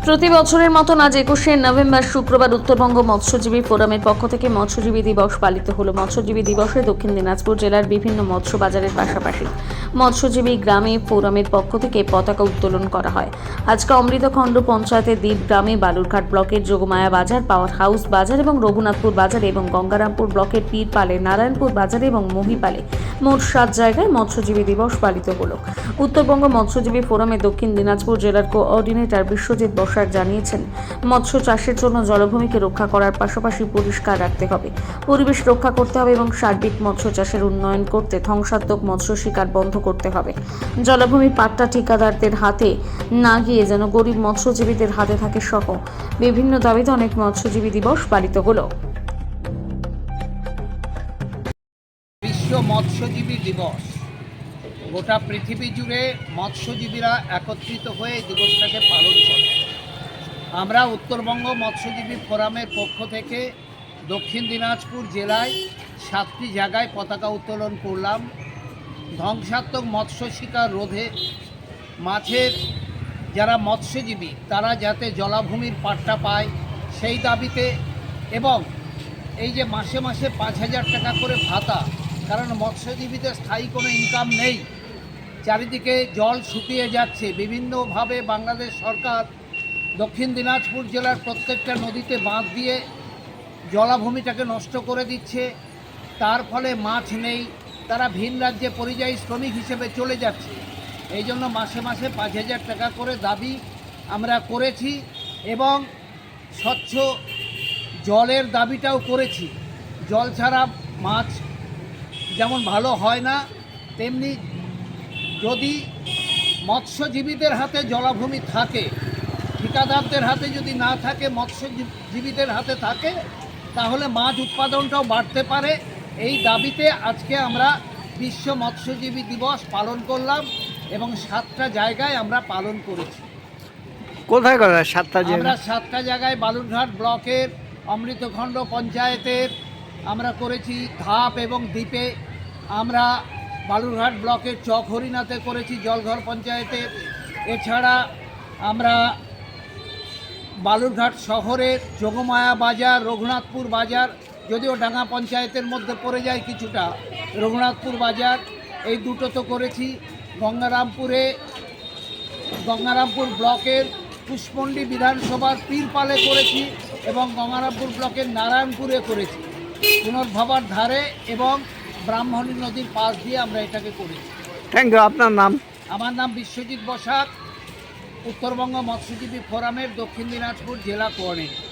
প্রতি বছরের মতন আজ 21শে নভেম্বর শুক্রবার উত্তরবঙ্গ মৎস্যজীবী ফোরামের পক্ষ থেকে মৎস্যজীবী দিবস পালিত হলো। মৎস্যজীবী দিবসে দক্ষিণ দিনাজপুর জেলার বিভিন্ন মৎস্য বাজারের পাশাপাশি মৎস্যজীবী গ্রামে ফোরামের পক্ষ থেকে পতাকা উত্তোলন করা হয়। আজকে অমৃতখণ্ড পঞ্চায়েতের দ্বীপ গ্রামে, বালুরঘাট ব্লকের যোগমায়া বাজার, পাওয়ার হাউস বাজার এবং রঘুনাথপুর বাজারে এবং গঙ্গারামপুর ব্লকের পীরপালে, নারায়ণপুর বাজারে এবং মহিপালে মোট 7 জায়গায় মৎস্যজীবী দিবস পালিত হলো। উত্তরবঙ্গ মৎস্যজীবী ফোরামের দক্ষিণ দিনাজপুর জেলার কোঅর্ডিনেটর বিশ্বজিৎ বসাক জানিয়েছেন, মৎস্য চাষের জন্য জলভূমিকে রক্ষা করার পাশাপাশি পরিষ্কার রাখতে হবে, পরিবেশ রক্ষা করতে হবে এবং সার্বিক মৎস্য চাষের উন্নয়ন করতে ধ্বংসাত্মক মৎস্য শিকার বন্ধ করতে হবে। জলাভূমির পাট্টা ঠিকাদারদের হাতে না গিয়ে যেন গরিব মৎস্যজীবীদের হাতে থাকে সহ বিভিন্ন দাবিতে অনেক মৎস্যজীবী দিবস পালিত হলো। বিশ্ব মৎস্যজীবী দিবস গোটা পৃথিবী জুড়ে মৎস্যজীবীরা একত্রিত হয়ে এই দিবসটাকে পালন করে। আমরা উত্তরবঙ্গ মৎস্যজীবী ফোরামের পক্ষ থেকে দক্ষিণ দিনাজপুর জেলায় 7টি জায়গায় পতাকা উত্তোলন করলাম। ধ্বংসাত্মক মৎস্য শিকার রোধে মাছের যারা মৎস্যজীবী তারা যাতে জলাভূমির পাট্টা পায় সেই দাবিতে, এবং এই যে মাসে মাসে 5,000 টাকা করে ভাতা, কারণ মৎস্যজীবীদের স্থায়ী কোনো ইনকাম নেই, চারিদিকে জল শুকিয়ে যাচ্ছে। বিভিন্নভাবে বাংলাদেশ সরকার দক্ষিণ দিনাজপুর জেলার প্রত্যেকটা নদীতে বাঁধ দিয়ে জলাভূমিটাকে নষ্ট করে দিচ্ছে, তার ফলে মাছ নেই, তারা ভিন রাজ্যে পরিযায়ী শ্রমিক হিসেবে চলে যাচ্ছে। এই জন্য মাসে মাসে 5,000 টাকা করে দাবি আমরা করেছি এবং স্বচ্ছ জলের দাবিটাও করেছি। জল ছাড়া মাছ যেমন ভালো হয় না, তেমনি যদি মৎস্যজীবীদের হাতে জলাভূমি থাকে, ঠিকাদারদের হাতে যদি না থাকে, মৎস্যজীবীদের হাতে থাকে, তাহলে মাছ উৎপাদনটাও বাড়তে পারে। এই দাবিতে আজকে আমরা বিশ্ব মৎস্যজীবী দিবস পালন করলাম এবং 7টা জায়গায় আমরা পালন করেছি। কোথায় করা 7টা জায়গা? আমরা 7টা জায়গায় বালুরঘাট ব্লকের অমৃতখণ্ড পঞ্চায়েতের আমরা করেছি, ধাপ এবং দ্বীপে আমরা বালুরঘাট ব্লকের চক হরিনাথে করেছি, জলঘর পঞ্চায়েতের। এছাড়া আমরা বালুরঘাট শহরের যোগমায়া বাজার, রঘুনাথপুর বাজার, যদিও ডাঙ্গা পঞ্চায়েতের মধ্যে পড়ে যায় কিছুটা, রঘুনাথপুর বাজার এই দুটো তো করেছি। গঙ্গারামপুর ব্লকের পুষ্পণ্ডী বিধানসভার পীরপালে করেছি এবং গঙ্গারামপুর ব্লকের নারায়ণপুরে করেছি, পুনর্ভবার ধারে এবং ব্রাহ্মণী নদীর পাশ দিয়ে আমরা এটাকে করেছি। Thank you. আপনার নাম? আমার নাম বিশ্বজিৎ বসাক, উত্তরবঙ্গ মৎস্যজীবী ফোরামের দক্ষিণ দিনাজপুর জেলা কোঅর্ডিনেটর।